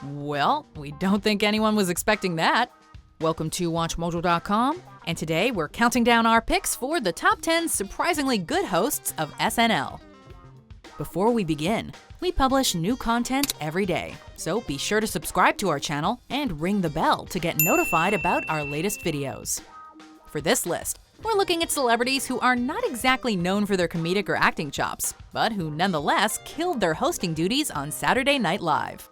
Well, we don't think anyone was expecting that. Welcome to WatchMojo.com, and today we're counting down our picks for the top 10 surprisingly good hosts of SNL. Before we begin, we publish new content every day, so be sure to subscribe to our channel and ring the bell to get notified about our latest videos. For this list, we're looking at celebrities who are not exactly known for their comedic or acting chops, but who nonetheless killed their hosting duties on Saturday Night Live.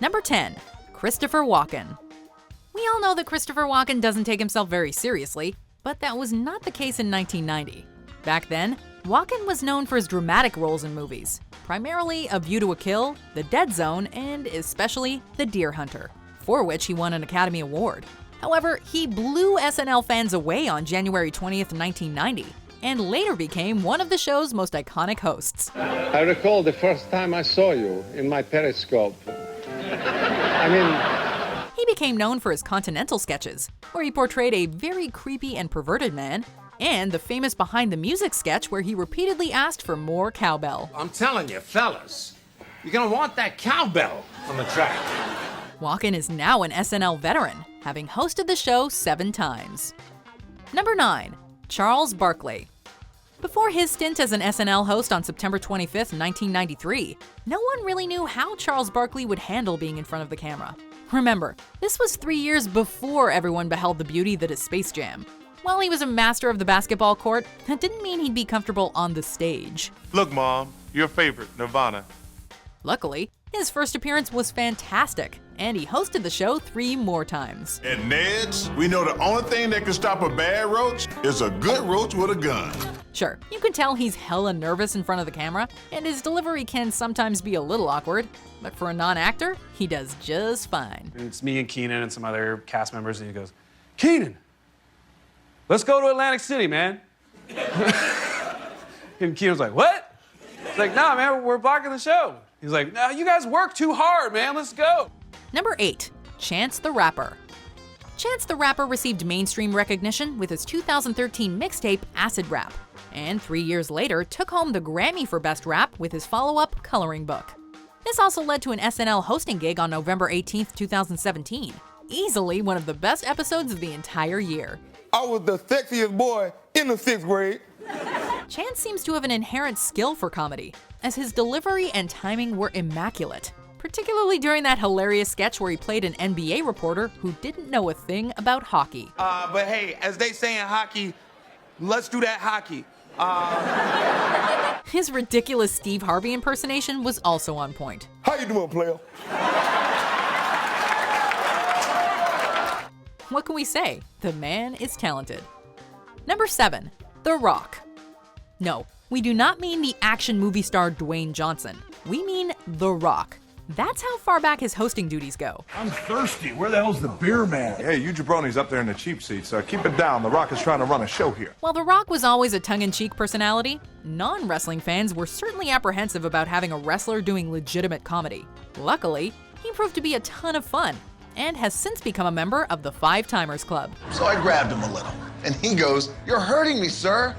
Number 10. Christopher Walken. We all know that Christopher Walken doesn't take himself very seriously, but that was not the case in 1990. Back then, Walken was known for his dramatic roles in movies, primarily A View to a Kill, The Dead Zone, and especially The Deer Hunter, for which he won an Academy Award. However, he blew SNL fans away on January 20th, 1990, and later became one of the show's most iconic hosts. I recall the first time I saw you in my Periscope. He became known for his Continental sketches, where he portrayed a very creepy and perverted man, and the famous Behind the Music sketch where he repeatedly asked for more cowbell. I'm telling you, fellas, you're gonna want that cowbell on the track. Walken is now an SNL veteran, having hosted the show 7 times. Number 9. Charles Barkley. Before his stint as an SNL host on September 25th, 1993, no one really knew how Charles Barkley would handle being in front of the camera. Remember, this was 3 years before everyone beheld the beauty that is Space Jam. While he was a master of the basketball court, that didn't mean he'd be comfortable on the stage. Look, Mom, your favorite, Nirvana. Luckily, his first appearance was fantastic, and he hosted the show 3 more times. At Ned's, we know the only thing that can stop a bad roach is a good roach with a gun. Sure, you can tell he's hella nervous in front of the camera, and his delivery can sometimes be a little awkward, but for a non-actor, he does just fine. And it's me and Keenan and some other cast members, and he goes, "Keenan, let's go to Atlantic City, man." And Keenan's like, "What?" He's like, "Nah, man, we're blocking the show." He's like, "No, you guys work too hard, man. Let's go." Number 8. Chance the Rapper. Chance the Rapper received mainstream recognition with his 2013 mixtape Acid Rap, and 3 years later took home the Grammy for Best Rap with his follow-up Coloring Book. This also led to an SNL hosting gig on November 18th, 2017. Easily one of the best episodes of the entire year. I was the sexiest boy in the 6th grade. Chance seems to have an inherent skill for comedy, as his delivery and timing were immaculate, particularly during that hilarious sketch where he played an NBA reporter who didn't know a thing about hockey. But hey, as they say in hockey, let's do that hockey. His ridiculous Steve Harvey impersonation was also on point. How you doing, player? What can we say? The man is talented. Number 7. The Rock. No, we do not mean the action movie star Dwayne Johnson. We mean The Rock. That's how far back his hosting duties go. I'm thirsty. Where the hell's the beer man? Hey, you jabronis up there in the cheap seats. Keep it down. The Rock is trying to run a show here. While The Rock was always a tongue-in-cheek personality, non-wrestling fans were certainly apprehensive about having a wrestler doing legitimate comedy. Luckily, he proved to be a ton of fun, and has since become a member of the Five Timers Club. So I grabbed him a little, and he goes, "You're hurting me, sir."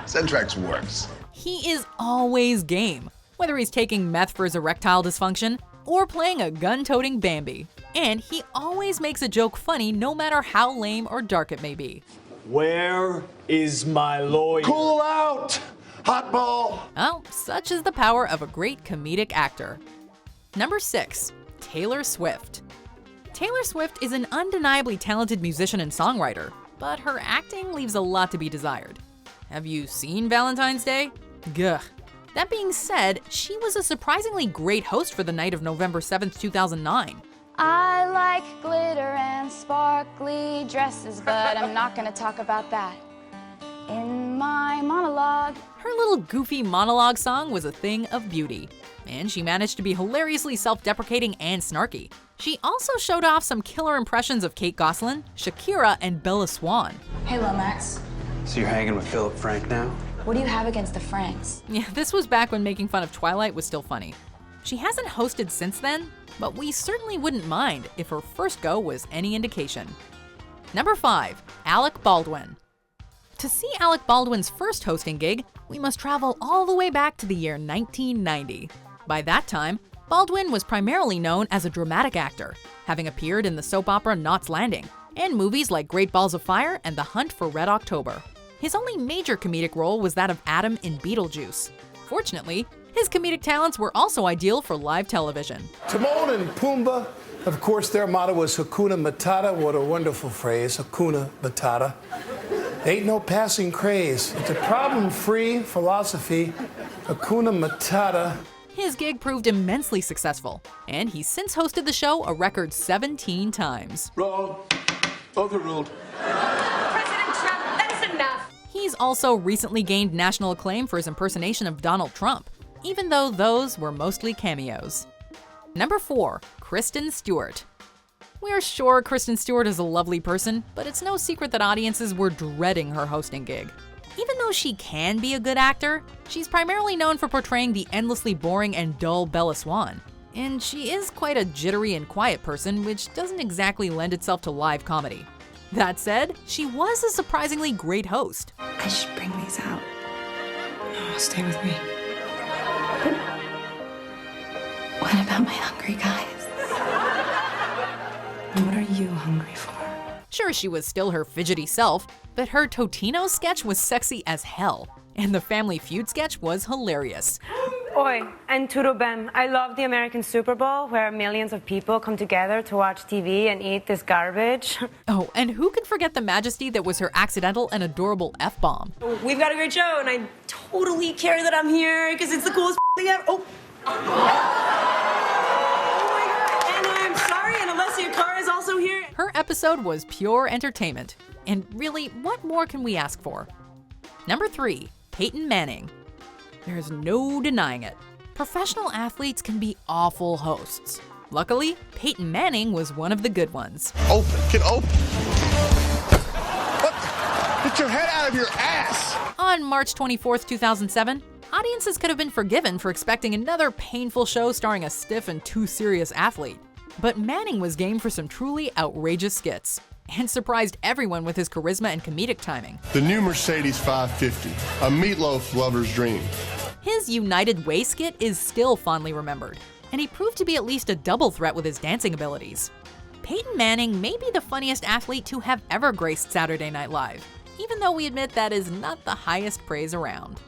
Centrex works. He is always game, whether he's taking meth for his erectile dysfunction or playing a gun-toting Bambi. And he always makes a joke funny no matter how lame or dark it may be. Where is my lawyer? Cool out, hot ball. Well, such is the power of a great comedic actor. Number 6. Taylor Swift. Taylor Swift is an undeniably talented musician and songwriter, but her acting leaves a lot to be desired. Have you seen Valentine's Day? Gah. That being said, she was a surprisingly great host for the night of November 7th, 2009. I like glitter and sparkly dresses, but I'm not gonna talk about that in my monologue. Her little goofy monologue song was a thing of beauty, and she managed to be hilariously self-deprecating and snarky. She also showed off some killer impressions of Kate Gosselin, Shakira, and Bella Swan. Hey, Lomax. So you're hanging with Philip Frank now? What do you have against the Franks? Yeah, this was back when making fun of Twilight was still funny. She hasn't hosted since then, but we certainly wouldn't mind if her first go was any indication. Number 5. Alec Baldwin. To see Alec Baldwin's first hosting gig, we must travel all the way back to the year 1990. By that time, Baldwin was primarily known as a dramatic actor, having appeared in the soap opera Knots Landing and movies like Great Balls of Fire and The Hunt for Red October. His only major comedic role was that of Adam in Beetlejuice. Fortunately, his comedic talents were also ideal for live television. Timon and Pumbaa, of course, their motto was Hakuna Matata. What a wonderful phrase, Hakuna Matata. Ain't no passing craze. It's a problem-free philosophy, Hakuna Matata. His gig proved immensely successful, and he's since hosted the show a record 17 times. Wrong. Overruled. President Trump, that's enough. He's also recently gained national acclaim for his impersonation of Donald Trump, even though those were mostly cameos. Number 4, Kristen Stewart. We're sure Kristen Stewart is a lovely person, but it's no secret that audiences were dreading her hosting gig. Even though she can be a good actor, she's primarily known for portraying the endlessly boring and dull Bella Swan. And she is quite a jittery and quiet person, which doesn't exactly lend itself to live comedy. That said, she was a surprisingly great host. I should bring these out. Oh, stay with me. What about my hungry guys? What are you hungry for? Sure, she was still her fidgety self, but her Totino sketch was sexy as hell, and the Family Feud sketch was hilarious. Oi, and Turo Ben, I love the American Super Bowl where millions of people come together to watch TV and eat this garbage. Oh, and who could forget the majesty that was her accidental and adorable F-bomb? We've got a great show, and I totally care that I'm here because it's the coolest thing ever. Oh. Oh my God, and I'm sorry, and Alessia Carr is also here. Her episode was pure entertainment. And really, what more can we ask for? Number 3, Peyton Manning. There's no denying it. Professional athletes can be awful hosts. Luckily, Peyton Manning was one of the good ones. Open, get open. What? Get your head out of your ass. On March 24th, 2007, audiences could have been forgiven for expecting another painful show starring a stiff and too serious athlete. But Manning was game for some truly outrageous skits, and surprised everyone with his charisma and comedic timing. The new Mercedes 550, a meatloaf lover's dream. His United Way skit is still fondly remembered, and he proved to be at least a double threat with his dancing abilities. Peyton Manning may be the funniest athlete to have ever graced Saturday Night Live, even though we admit that is not the highest praise around.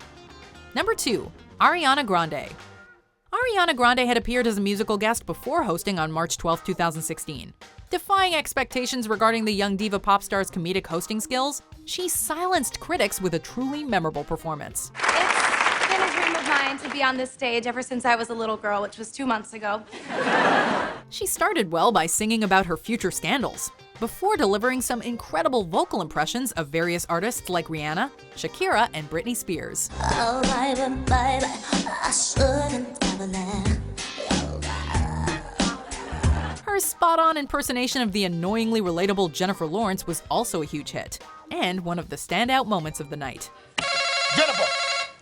Number 2, Ariana Grande. Ariana Grande had appeared as a musical guest before hosting on March 12, 2016. Defying expectations regarding the young diva pop star's comedic hosting skills, she silenced critics with a truly memorable performance. It's been a dream of mine to be on this stage ever since I was a little girl, which was 2 months ago. She started well by singing about her future scandals, before delivering some incredible vocal impressions of various artists like Rihanna, Shakira, and Britney Spears. Oh, baby, I shouldn't have left. Her spot-on impersonation of the annoyingly relatable Jennifer Lawrence was also a huge hit, and one of the standout moments of the night. Jennifer!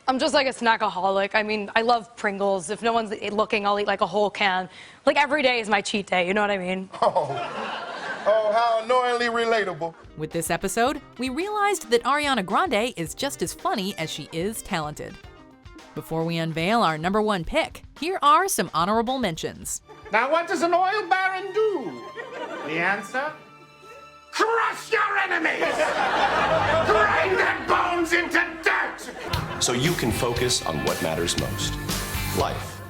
I'm just like a snackaholic. I mean, I love Pringles. If no one's looking, I'll eat like a whole can. Like every day is my cheat day, you know what I mean? Oh, how annoyingly relatable. With this episode, we realized that Ariana Grande is just as funny as she is talented. Before we unveil our number 1 pick, here are some honorable mentions. Now, what does an oil baron do? The answer? Crush your enemies! Grind their bones into dirt! So you can focus on what matters most. Life.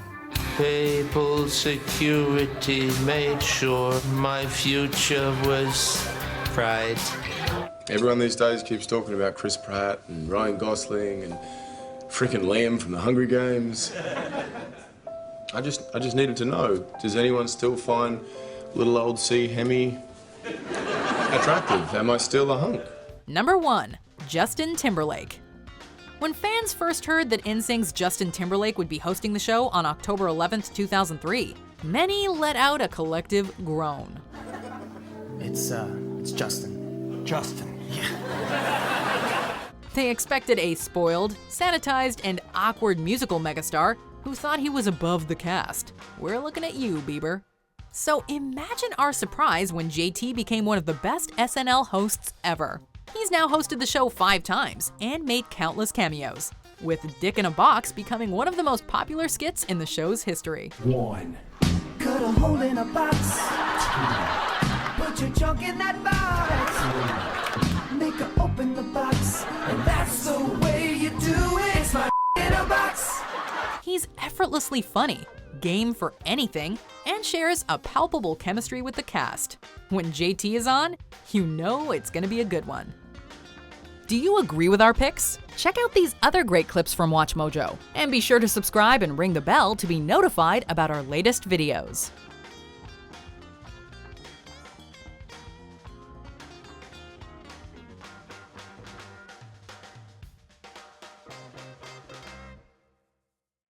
Papal security made sure my future was bright. Everyone these days keeps talking about Chris Pratt and Ryan Gosling and freaking Liam from the Hunger Games. I just needed to know, does anyone still find little old C. Hemi attractive? Am I still a hunk? Number 1, Justin Timberlake. When fans first heard that NSYNC's Justin Timberlake would be hosting the show on October 11th, 2003, many let out a collective groan. It's Justin. Justin, yeah. They expected a spoiled, sanitized, and awkward musical megastar who thought he was above the cast. We're looking at you, Bieber. So imagine our surprise when JT became one of the best SNL hosts ever. He's now hosted the show 5 times and made countless cameos. with Dick in a Box becoming one of the most popular skits in the show's history. 1. Cut a hole in a box. 2. Put your junk in that box. Make her open the box. And that's the way you do it. It's my in a box. He's effortlessly funny, game for anything, and shares a palpable chemistry with the cast. When JT is on, you know it's gonna be a good one. Do you agree with our picks? Check out these other great clips from WatchMojo, and be sure to subscribe and ring the bell to be notified about our latest videos.